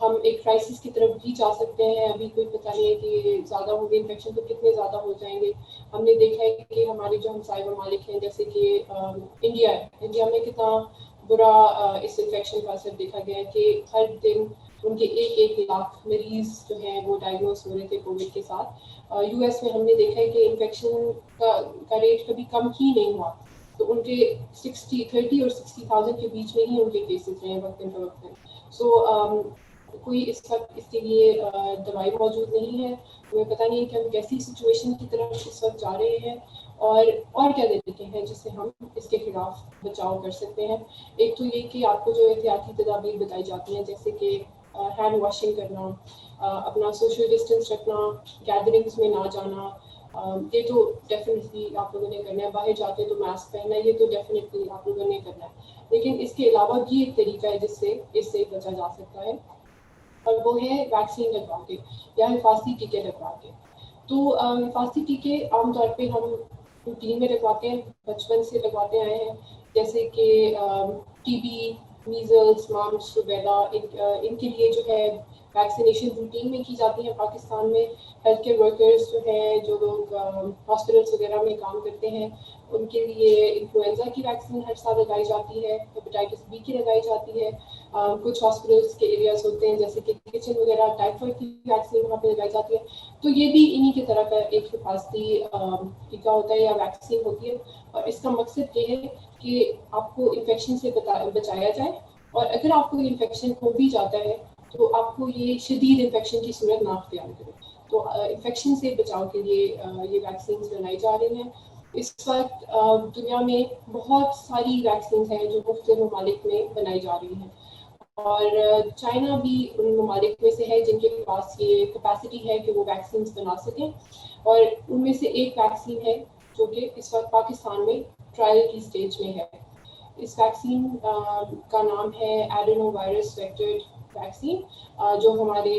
ہم ایک کرائسس کی طرف بھی جا سکتے ہیں. ابھی کوئی پتہ نہیں ہے کہ زیادہ ہوں گے انفیکشن تو کتنے زیادہ ہو جائیں گے. ہم نے دیکھا ہے کہ ہمارے جو ہمسائے ممالک ہیں جیسے کہ انڈیا میں کتنا برا اس انفیکشن کا اثر دیکھا گیا ہے کہ ہر دن ان کے 1 لاکھ مریض جو ہیں وہ ڈائگنوز ہو رہے تھے کووڈ کے ساتھ. یو ایس میں ہم نے دیکھا ہے کہ انفیکشن کا ریٹ کبھی کم ہی نہیں ہوا. تو ان کے 30 اور 60,000 کے بیچ میں ہی ان کے کیسز رہے وقتاً فوقتاً. سو کوئی اس وقت اس کے لیے دوائی موجود نہیں ہے. ہمیں پتہ نہیں ہے کہ ہم کیسی سچویشن کی طرف اس وقت جا رہے ہیں اور کیا طریقے ہیں جس سے ہم اس کے خلاف بچاؤ کر سکتے ہیں. ایک تو یہ کہ آپ کو جو احتیاطی تدابیر بتائی جاتی ہیں جیسے کہ ہینڈ واشنگ کرنا, اپنا سوشل ڈسٹینس رکھنا, گیدرنگس میں نہ جانا, یہ تو ڈیفینیٹلی آپ لوگوں نے کرنا ہے. باہر جاتے تو ماسک پہننا, یہ تو ڈیفینیٹلی آپ لوگوں نے کرنا ہے. لیکن اس کے علاوہ بھی ایک طریقہ ہے جس سے اس سے بچا جا سکتا ہے, اور وہ ہے ویکسین لگوا کے یا حفاظتی ٹیکے لگوا کے. تو حفاظتی ٹیکے عام طور پہ ہم روٹین میں لگواتے ہیں, بچپن سے لگواتے آئے ہیں, جیسے کہ ٹی بی, میزلس, مامپس وغیرہ. ان کے لیے جو ہے ویکسینیشن روٹین میں کی جاتی ہے پاکستان میں. ہیلتھ کیئر ورکرز جو ہیں, جو لوگ ہاسپٹلس وغیرہ میں کام کرتے ہیں, ان کے لیے انفلوئنزا کی ویکسین ہر سال لگائی جاتی ہے, ہیپیٹائٹس بی کی لگائی جاتی ہے. کچھ ہاسپٹلس کے ایریاز ہوتے ہیں جیسے کہ کچن وغیرہ, ٹائیفائڈ کی ویکسین وہاں پہ لگائی جاتی ہے. تو یہ بھی انہی کی طرح کا ایک حفاظتی ٹیکہ ہوتا ہے یا ویکسین ہوتی ہے. اور اس کا مقصد یہ ہے کہ آپ کو انفیکشن سے بچایا جائے, اور اگر آپ کو انفیکشن ہو بھی جاتا ہے تو آپ کو یہ شدید انفیکشن کی صورت نہ اختیار کرے. تو انفیکشن سے بچاؤ کے لیے یہ ویکسینز بنائی جا رہی ہیں. اس وقت دنیا میں بہت ساری ویکسینز ہیں جو مختلف ممالک میں بنائی جا رہی ہیں, اور چائنا بھی ان ممالک میں سے ہے جن کے پاس یہ کیپیسٹی ہے کہ وہ ویکسینز بنا سکیں. اور ان میں سے ایک ویکسین ہے جو کہ اس وقت پاکستان میں ٹرائل کی اسٹیج میں ہے. اس ویکسین کا نام ہے ایڈینو وائرس ویکٹر ویکسین. جو ہمارے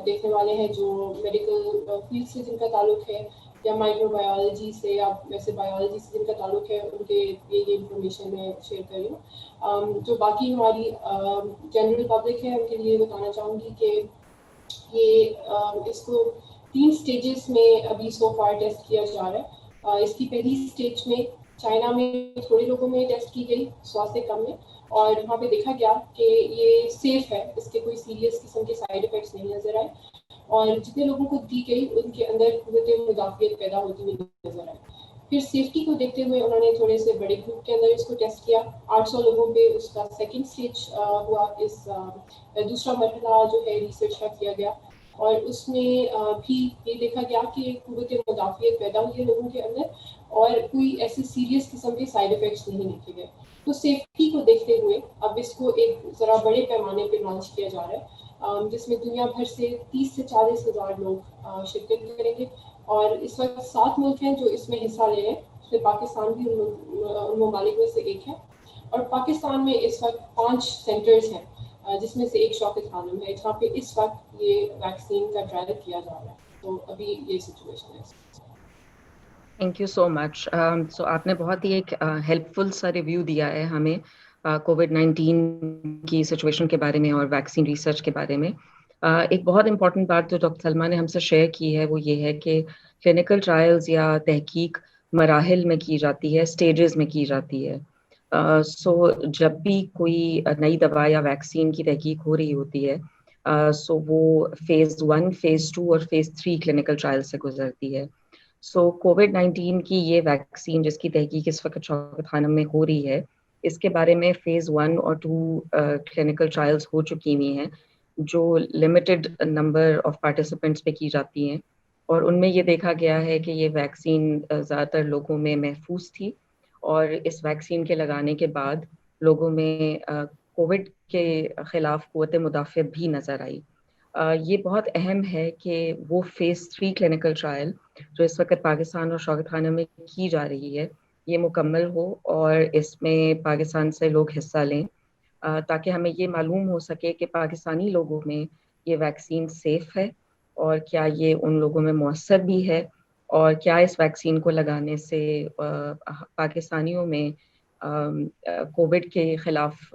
دیکھنے والے ہیں جو میڈیکل فیلڈ سے جن کا تعلق ہے, یا مائکرو بایولوجی سے, یا ویسے بایولوجی سے جن کا تعلق ہے, ان کے یہ انفارمیشن میں شیئر کر رہی ہوں. جو باقی ہماری جنرل پبلک ہے ان کے لیے بتانا چاہوں گی کہ یہ اس کو 3 اسٹیجز میں ابھی سو فار ٹیسٹ کیا جا رہا ہے. اس کی پہلی اسٹیج میں چائنا میں تھوڑے لوگوں میں ٹیسٹ کی گئی, 100 سے کم میں, اور وہاں پہ دیکھا گیا کہ یہ سیف ہے, اس کے کوئی سیریس قسم کے سائڈ افیکٹس نہیں نظر آئے. اور جتنے لوگوں کو دی گئی ان کے اندر قوت مدافعت پیدا ہوتی ہوئی نظر آئی. پھر سیفٹی کو دیکھتے ہوئے انہوں نے تھوڑے سے بڑے گروپ کے اندر اس کو ٹیسٹ کیا. 800 لوگوں پہ اس کا سیکنڈ اسٹیج ہوا. اس دوسرا مرحلہ جو ہے ریسرچ کا کیا گیا, اور اس میں بھی یہ دیکھا گیا کہ قوت مدافعت پیدا ہوئی ہے لوگوں کے اندر, اور کوئی ایسے سیریس قسم کے سائڈ افیکٹس نہیں دیکھے گئے. تو سیفٹی کو دیکھتے ہوئے اب اس کو ایک ذرا بڑے پیمانے پہ لانچ کیا جا رہا ہے, جس میں دنیا بھر سے 30 سے 40 ہزار لوگ شرکت کریں گے. اور اس وقت 7 ملک ہیں جو اس میں حصہ لے رہے ہیں, اس میں پاکستان بھی ان ممالک میں سے ایک ہے. اور پاکستان میں اس وقت 5 سینٹرز ہیں, جس میں سے ایک شوکت خانم ہے, جہاں پہ اس وقت یہ ویکسین کا ٹرائل کیا جا رہا ہے. تو ابھی یہ سچویشن ہے. تھینک یو سو مچ. سو آپ نے بہت ہی ایک ہیلپ فل سا ریویو دیا ہے ہمیں کووڈ 19 کی سچویشن کے بارے میں اور ویکسین ریسرچ کے بارے میں. ایک بہت امپورٹنٹ بات جو ڈاکٹر سلمیٰ نے ہم سے شیئر کی ہے وہ یہ ہے کہ کلینکل ٹرائلز یا تحقیق مراحل میں کی جاتی ہے, اسٹیجز میں کی جاتی ہے. سو جب بھی کوئی نئی دوا یا ویکسین کی تحقیق ہو رہی ہوتی ہے سو وہ فیز 1, فیز 2 اور فیز 3 کلینکل ٹرائل سے گزرتی ہے. سو کووڈ 19 کی یہ ویکسین جس کی تحقیق اس وقت شوکت خانم میں ہو رہی ہے, اس کے بارے میں فیز 1 اور 2 کلینکل ٹرائلز ہو چکی ہوئی ہیں جو لمیٹڈ نمبر آف پارٹیسپینٹس پہ کی جاتی ہیں, اور ان میں یہ دیکھا گیا ہے کہ یہ ویکسین زیادہ تر لوگوں میں محفوظ تھی, اور اس ویکسین کے لگانے کے بعد لوگوں میں کووڈ کے خلاف قوت مدافعت بھی نظر آئی. یہ بہت اہم ہے کہ وہ فیز 3 کلینکل ٹرائل جو اس وقت پاکستان اور شوکت خانہ میں کی جا رہی ہے یہ مکمل ہو, اور اس میں پاکستان سے لوگ حصہ لیں تاکہ ہمیں یہ معلوم ہو سکے کہ پاکستانی لوگوں میں یہ ویکسین سیف ہے, اور کیا یہ ان لوگوں میں مؤثر بھی ہے, اور کیا اس ویکسین کو لگانے سے پاکستانیوں میں کووڈ کے خلاف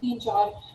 3-4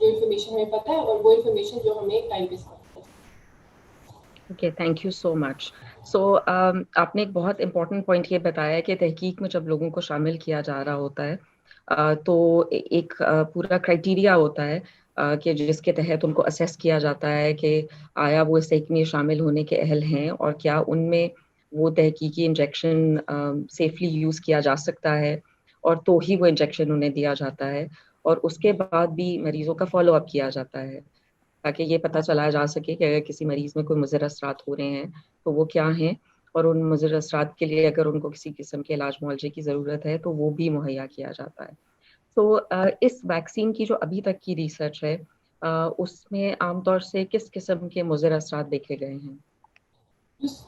جو انفارمیشن ہمیں پتہ ہے اور وہ انفارمیشن جو ہمیں ٹائم ویسٹ کرتا ہے. اوکے، تھینک یو سو مچ. سو آپ نے ایک بہت امپورٹنٹ پوائنٹ یہ بتایا کہ تحقیق میں جب لوگوں کو شامل کیا جا رہا ہوتا ہے تو ایک پورا کرائٹیریا ہوتا ہے کہ جس کے تحت ان کو اسیس کیا جاتا ہے کہ آیا وہ اس تحقیق میں شامل ہونے کے اہل ہیں اور کیا ان میں وہ تحقیقی انجیکشن سیفلی یوز کیا جا سکتا ہے اور تو ہی وہ انجیکشن انہیں دیا جاتا ہے. اور اس کے بعد بھی مریضوں کا فالو اپ کیا جاتا ہے تاکہ یہ پتہ چلا جا سکے کہ اگر کسی مریض میں کوئی مضر اثرات ہو رہے ہیں تو وہ کیا ہیں اور ان مضر اثرات کے لیے اگر ان کو کسی قسم کے علاج معالجے کی ضرورت ہے تو وہ بھی مہیا کیا جاتا ہے. تو اس ویکسین کی جو ابھی تک کی ریسرچ ہے اس میں عام طور سے کس قسم کے مضر اثرات دیکھے گئے ہیں؟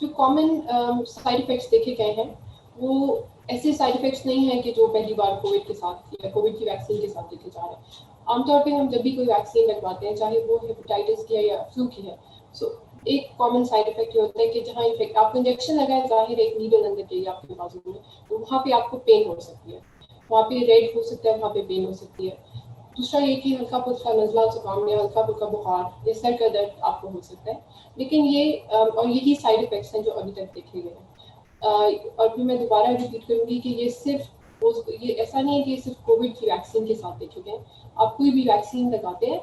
جو کامن سائڈ افیکٹس دیکھے گئے ہیں وہ ایسے سائڈ افیکٹس نہیں ہیں کہ جو پہلی بار کووڈ کے ساتھ یا کووڈ کی ویکسین کے ساتھ دیکھے جا رہے ہیں. عام طور پہ ہم جب بھی کوئی ویکسین لگواتے ہیں چاہے وہ ہیپیٹائٹس کی ہے یا فلو کی ہے سو ایک کامن سائڈ افیکٹ یہ ہوتا ہے کہ جہاں انفیکٹ آپ کو انجیکشن لگائے ظاہر ایک نیڈل اندر گئی آپ کے بازو میں تو وہاں پہ آپ کو پین ہو سکتی ہے, وہاں پہ ریڈ ہو سکتا ہے, وہاں پہ پین ہو سکتی ہے. دوسرا یہ کہ ہلکا پھلکا نزلہ زکام یا ہلکا پھلکا بخار یا سر کا درد آپ کو ہو سکتا ہے. لیکن یہ اور یہی سائڈ افیکٹس ہیں جو ابھی تک دیکھے گئے ہیں. اور پھر میں دوبارہ ریپیٹ کروں گی کہ یہ صرف یہ ایسا نہیں ہے کہ یہ صرف کووڈ کی ویکسین کے ساتھ دیکھے گئے. آپ کوئی بھی ویکسین لگاتے ہیں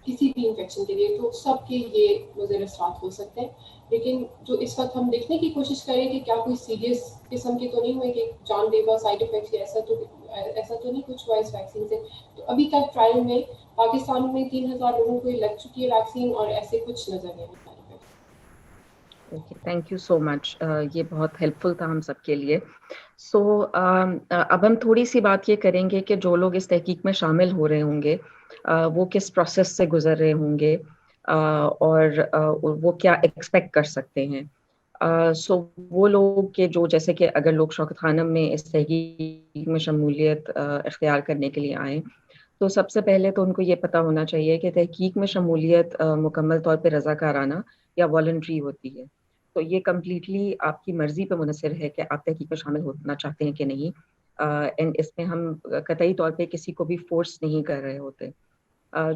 کسی بھی انفیکشن کے لیے تو سب کے یہ مضر اثرات ہو سکتے ہیں. لیکن جو اس وقت ہم دیکھنے کی کوشش کریں کہ کیا کوئی سیریس قسم کے تو نہیں ہوئے کہ جان لیوا سائڈ افیکٹس ایسا تو نہیں کچھ ہوا اس ویکسین سے. تو ابھی تک ٹرائل میں پاکستان میں 3,000 لوگوں کو لگ چکی ہے ویکسین اور ایسے کچھ نظر نہیں آتا. اوکے، تھینک یو سو مچ. یہ بہت ہیلپ فل تھا ہم سب کے لیے. سو اب ہم تھوڑی سی بات یہ کریں گے کہ جو لوگ اس تحقیق میں شامل ہو رہے ہوں گے وہ کس پروسیس سے گزر رہے ہوں گے اور وہ کیا ایکسپیکٹ کر سکتے ہیں. سو وہ لوگ کہ جو جیسے کہ اگر لوگ شوکت خانم میں اس تحقیق میں شمولیت اختیار کرنے کے لیے آئیں تو سب سے پہلے تو ان کو یہ پتہ ہونا چاہیے کہ تحقیق میں شمولیت مکمل طور پہ رضاکارانہ یا والنٹری ہوتی ہے. تو یہ کمپلیٹلی آپ کی مرضی پہ منحصر ہے کہ آپ تحقیق میں شامل ہونا چاہتے ہیں کہ نہیں. اینڈ اس میں ہم قطعی طور پہ کسی کو بھی فورس نہیں کر رہے ہوتے.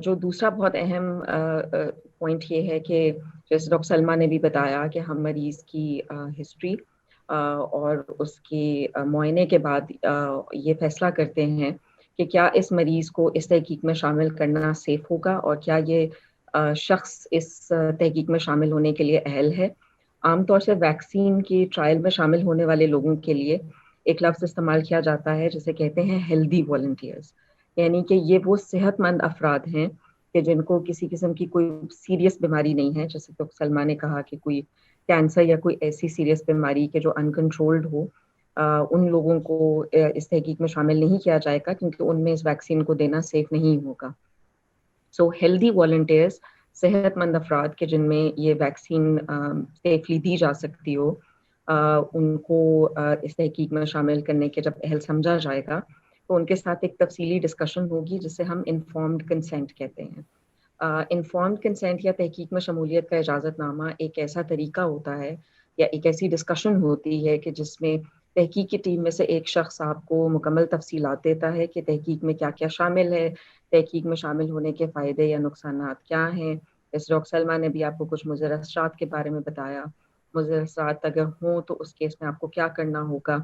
جو دوسرا بہت اہم پوائنٹ یہ ہے کہ جیسے ڈاکٹر سلمہ نے بھی بتایا کہ ہم مریض کی ہسٹری اور اس کے معائنے کے بعد یہ فیصلہ کرتے ہیں کہ کیا اس مریض کو اس تحقیق میں شامل کرنا سیف ہوگا اور کیا یہ شخص اس تحقیق میں شامل ہونے کے لیے اہل ہے. عام طور سے ویکسین کی ٹرائل میں شامل ہونے والے لوگوں کے لیے ایک لفظ استعمال کیا جاتا ہے جسے کہتے ہیں ہیلدی والنٹیئرز. یعنی کہ یہ وہ صحت مند افراد ہیں کہ جن کو کسی قسم کی کوئی سیریس بیماری نہیں ہے. جیسے ڈاکٹر سلمہ نے کہا کہ کوئی کینسر یا کوئی ایسی سیریس بیماری کہ جو انکنٹرولڈ ہو ان لوگوں کو اس تحقیق میں شامل نہیں کیا جائے گا کیونکہ ان میں اس ویکسین کو دینا سیف نہیں ہوگا. سو ہیلدی والنٹیئرز صحت مند افراد کے جن میں یہ ویکسین سیفلی دی جا سکتی ہو ان کو اس تحقیق میں شامل کرنے کے جب اہل سمجھا جائے گا تو ان کے ساتھ ایک تفصیلی ڈسکشن ہوگی جسے ہم انفارمڈ کنسینٹ کہتے ہیں. انفارمڈ کنسینٹ یا تحقیق میں شمولیت کا اجازت نامہ ایک ایسا طریقہ ہوتا ہے یا ایک ایسی ڈسکشن ہوتی ہے کہ جس میں تحقیق کی ٹیم میں سے ایک شخص آپ کو مکمل تفصیلات دیتا ہے کہ تحقیق میں کیا کیا شامل ہے, تحقیق میں شامل ہونے کے فائدے یا نقصانات کیا ہیں. جیسے ڈاکٹر سلمہ نے بھی آپ کو کچھ مضر اثرات کے بارے میں بتایا, مضر اثرات اگر ہوں تو اس کیس میں آپ کو کیا کرنا ہوگا.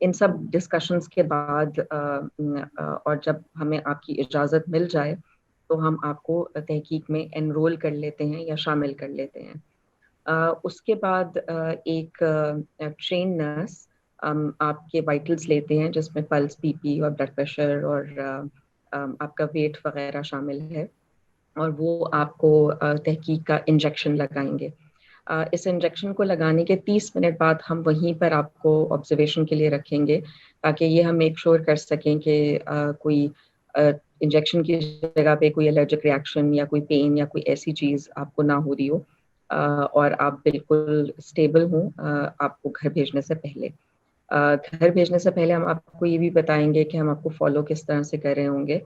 ان سب ڈسکشنز کے بعد اور جب ہمیں آپ کی اجازت مل جائے تو ہم آپ کو تحقیق میں انرول کر لیتے ہیں یا شامل کر لیتے ہیں. اس کے بعد ایک ٹرین نرس آپ کے وائٹلز لیتے ہیں جس میں پلس, بی پی اور بلڈ پریشر اور آپ کا ویٹ وغیرہ شامل ہے, اور وہ آپ کو تحقیق کا انجیکشن لگائیں گے. اس انجیکشن کو لگانے کے 30 منٹ بعد ہم وہیں پر آپ کو آبزرویشن کے لیے رکھیں گے تاکہ یہ ہم میک شور کر سکیں کہ کوئی انجیکشن کی جگہ پہ کوئی الرجک ریئیکشن یا کوئی پین یا کوئی ایسی چیز آپ کو نہ ہو رہی ہو اور آپ بالکل اسٹیبل ہوں آپ کو گھر بھیجنے سے پہلے. گھر بھیجنے سے پہلے ہم آپ کو یہ بھی بتائیں گے کہ ہم آپ کو فالو کس طرح سے کر رہے ہوں گے.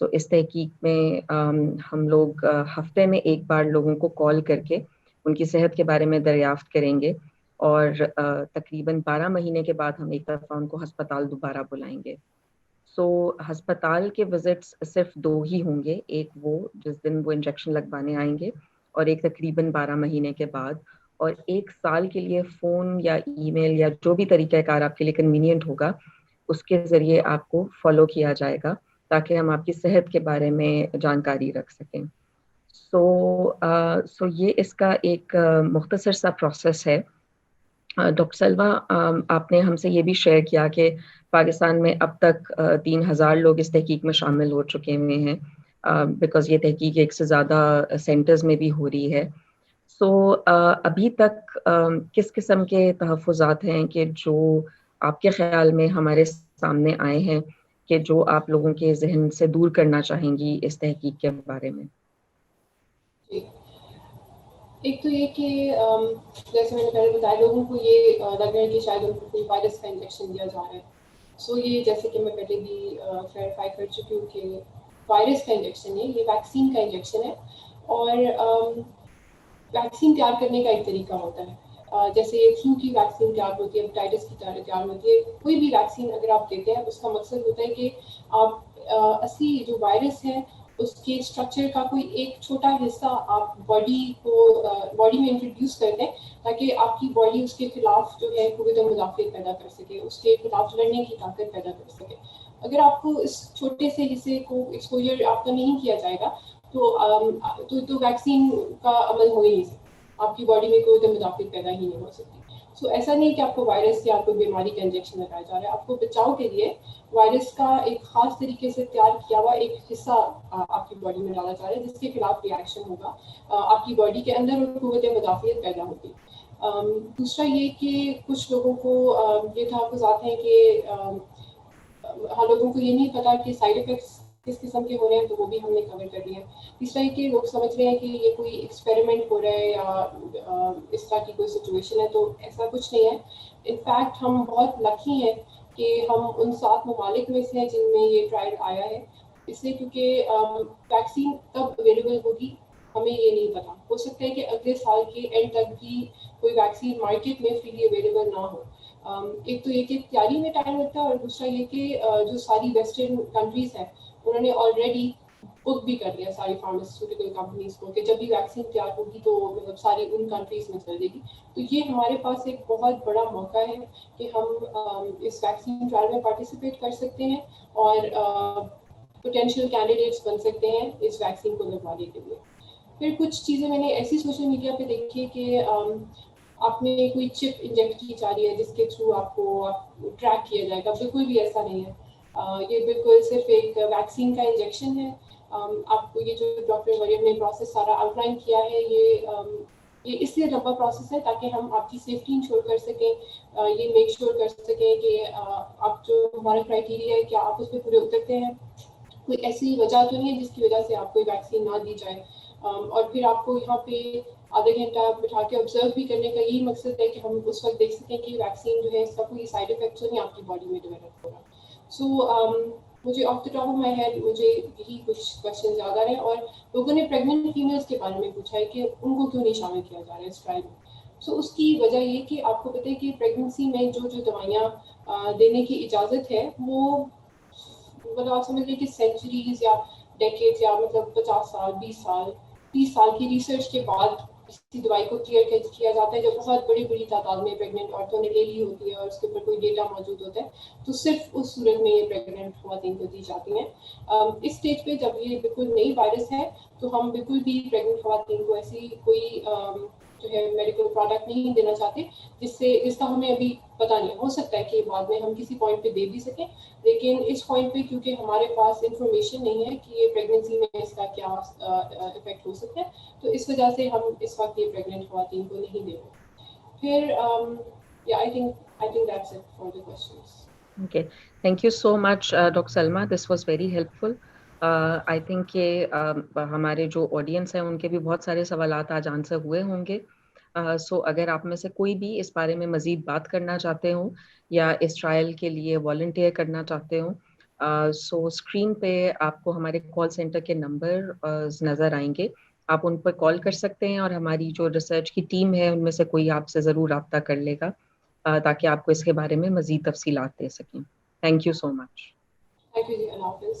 تو اس تحقیق میں ہم لوگ ہفتے میں ایک بار لوگوں کو کال کر کے ان کی صحت کے بارے میں دریافت کریں گے اور تقریباً 12 مہینے کے بعد ہم ایک دفعہ ان کو ہسپتال دوبارہ بلائیں گے. سو ہسپتال کے وزٹس صرف 2 ہی ہوں گے، ایک وہ جس دن وہ انجیکشن لگوانے آئیں گے اور ایک تقریباً 12 مہینے کے بعد، اور 1 سال کے لیے فون یا ای میل یا جو بھی طریقہ کار آپ کے لیے کنوینئنٹ ہوگا اس کے ذریعے آپ کو فالو کیا جائے گا تاکہ ہم آپ کی صحت کے بارے میں جانکاری رکھ سکیں. سو یہ اس کا ایک مختصر سا پروسیس ہے. ڈاکٹر سلوہ، آپ نے ہم سے یہ بھی شیئر کیا کہ پاکستان میں اب تک 3000 لوگ اس تحقیق میں شامل ہو چکے ہوئے ہیں، بیکاز یہ تحقیق 1 سے زیادہ سینٹرز میں بھی ہو رہی ہے. سو ابھی تک کس قسم کے تحفظات ہیں کہ جو آپ کے خیال میں ہمارے سامنے آئے ہیں کہ جو آپ لوگوں کے ذہن سے دور کرنا چاہیں گی اس تحقیق کے بارے میں؟ ایک تو یہ کہ جیسے میں نے پہلے بتایا، لوگوں کو یہ لگ رہا ہے کہ شاید ان کو کوئی وائرس کا انجیکشن دیا جا رہا ہے. سو یہ جیسے کہ میں پہلے بھی کلیریفائی کر چکی ہوں کہ وائرس کا انجیکشن ہے، یہ ویکسین کا انجیکشن ہے. اور ویکسین تیار کرنے کا ایک طریقہ ہوتا ہے. جیسے فلو کی ویکسین تیار ہوتی ہے، ہیپاٹائٹس کی تیار ہوتی ہے. کوئی بھی ویکسین اگر آپ دیتے ہیں اس کا مقصد ہوتا ہے کہ آپ اصلی جو وائرس ہے اس کے اسٹرکچر کا کوئی ایک چھوٹا حصہ آپ باڈی میں انٹروڈیوس کر دیں تاکہ آپ کی باڈی اس کے خلاف جو ہے قوت مدافعت پیدا کر سکے، اس کے خلاف لڑنے کی طاقت پیدا کر سکے. اگر آپ کو اس چھوٹے سے حصے کو ایکسپوجر آپ کا نہیں کیا جائے گا تو ویکسین کا عمل ہو ہی نہیں سکتا، آپ کی باڈی میں کوئی مدافعت پیدا ہی نہیں ہو سکتی. سو ایسا نہیں کہ آپ کو وائرس یا کوئی بیماری کا انجیکشن لگایا جا رہا ہے، آپ کو بچاؤ کے لیے وائرس کا ایک خاص طریقے سے تیار کیا ہوا ایک حصہ آپ کی باڈی میں ڈالا جا رہا ہے جس کے خلاف ریئیکشن ہوگا آپ کی باڈی کے اندر اور قوت مدافعت پیدا ہوگی. دوسرا یہ کہ کچھ لوگوں کو یہ تحفظات ہیں کہ لوگوں کو یہ نہیں پتا کہ سائڈ افیکٹس کس قسم کے ہو رہے ہیں، تو وہ بھی ہم نے کور کر دیا. تیسرا یہ کہ لوگ سمجھ رہے ہیں کہ یہ کوئی ایکسپیریمنٹ ہو رہا ہے یا اس طرح کی کوئی سچویشن ہے، تو ایسا کچھ نہیں ہے. انفیکٹ ہم بہت لکی ہیں کہ ہم ان 7 ممالک میں سے ہیں جن میں یہ ٹرائل آیا ہے. اس لیے کیونکہ ویکسین کب اویلیبل ہوگی ہمیں یہ نہیں پتا. ہو سکتا ہے کہ اگلے سال کے اینڈ تک بھی کوئی ویکسین مارکیٹ میں فریلی اویلیبل نہ ہو. ایک تو یہ کہ تیاری میں ٹائم لگتا ہے، اور دوسرا یہ کہ جو ساری ویسٹرن کنٹریز ہیں انہوں نے آلریڈی بک بھی کر لیا ساری فارماسیوٹیکل کمپنیز کو کہ جب بھی ویکسین تیار ہوگی تو مطلب ساری ان کنٹریز میں چل جائے گی. تو یہ ہمارے پاس ایک بہت بڑا موقع ہے کہ ہم اس ویکسین ٹرائل میں پارٹیسپیٹ کر سکتے ہیں اور پوٹینشیل کینڈیڈیٹس بن سکتے ہیں اس ویکسین کو لگوانے کے لیے. پھر کچھ چیزیں میں نے ایسی سوشل میڈیا پہ دیکھی کہ آپ میں کوئی چپ انجیکٹ کی جا رہی ہے جس کے تھرو آپ کو ٹریک کیا جائے گا. بالکل بھی ایسا نہیں ہے. یہ بالکل صرف ایک ویکسین کا انجیکشن ہے. آپ کو یہ جو ڈاکٹر مریم نے پروسیس سارا آؤٹ لائن کیا ہے یہ اس لیے لمبا پروسیس ہے تاکہ ہم آپ کی سیفٹی انشور کر سکیں، یہ میک شیور کر سکیں کہ آپ جو ہمارا کرائٹیریا ہے کیا آپ اس پہ پورے اترتے ہیں. کوئی ایسی وجہ تو نہیں ہے جس کی وجہ سے آپ کو ویکسین نہ دی جائے. اور پھر آپ کو یہاں پہ آدھا گھنٹہ بٹھا کے آبزرو بھی کرنے کا یہی مقصد ہے کہ ہم اس وقت دیکھ سکیں کہ ویکسین جو ہے اس کا کوئی سائڈ افیکٹ تو نہیں آپ کی باڈی میں ڈیولپ ہو رہا. سو مجھے off the top of my head مجھے یہی کچھ کوشچن زیادہ ہیں. اور لوگوں نے پریگننٹ فیمیلس کے بارے میں پوچھا ہے کہ ان کو کیوں نہیں شامل کیا جا رہا ہے اس ٹرائل میں. سو اس کی وجہ یہ کہ آپ کو پتہ ہے کہ پریگننسی میں جو دوائیاں دینے کی اجازت ہے وہ مطلب آپ سمجھ لیں کہ سینچریز یا ڈیکیڈز یا مطلب 50 سال 20 سال 30 سال کی ریسرچ کے بعد کسی دوائی کو کلیئر کیا جاتا ہے جو بہت بڑی تعداد میں پریگننٹ عورتوں نے لے لی ہوتی ہے اور اس کے اوپر کوئی ڈیٹا موجود ہوتا ہے. تو صرف اس صورت میں یہ پریگننٹ خواتین کو دی جاتی ہیں. اس اسٹیج پہ جب یہ بالکل نئی وائرس ہے تو ہم بالکل بھی پریگننٹ خواتین کو ایسی کوئی جو ہے میڈیکل پروڈکٹ نہیں دینا چاہتے جس کا ہمیں ابھی پتہ نہیں. ہو سکتا ہے کہ بعد میں ہم کسی پوائنٹ پہ دے بھی سکیں، لیکن اس پوائنٹ پہ کیونکہ ہمارے پاس انفارمیشن نہیں ہے کہ یہ پریگننسی میں اس کا کیا افیکٹ ہو سکتا ہے، تو اس وجہ سے ہم اس وقت یہ پریگننٹ خواتین کو نہیں دے رہے. پھر I think that's it for the questions. Okay, thank you so much, Dr. Salma. This was very helpful. I think کہ ہمارے جو آڈینس ہیں ان کے بھی بہت سارے سوالات آج آنسر ہوئے ہوں گے. سو اگر آپ میں سے کوئی بھی اس بارے میں مزید بات کرنا چاہتے ہوں یا اس ٹرائل کے لیے والنٹیئر کرنا چاہتے ہوں، سو اسکرین پہ آپ کو ہمارے کال سینٹر کے نمبر نظر آئیں گے. آپ ان پر کال کر سکتے ہیں اور ہماری جو ریسرچ کی ٹیم ہے ان میں سے کوئی آپ سے ضرور رابطہ کر لے گا تاکہ آپ کو اس کے بارے میں مزید تفصیلات دے سکیں. Thank you so much. Thank you جی، اللہ حافظ.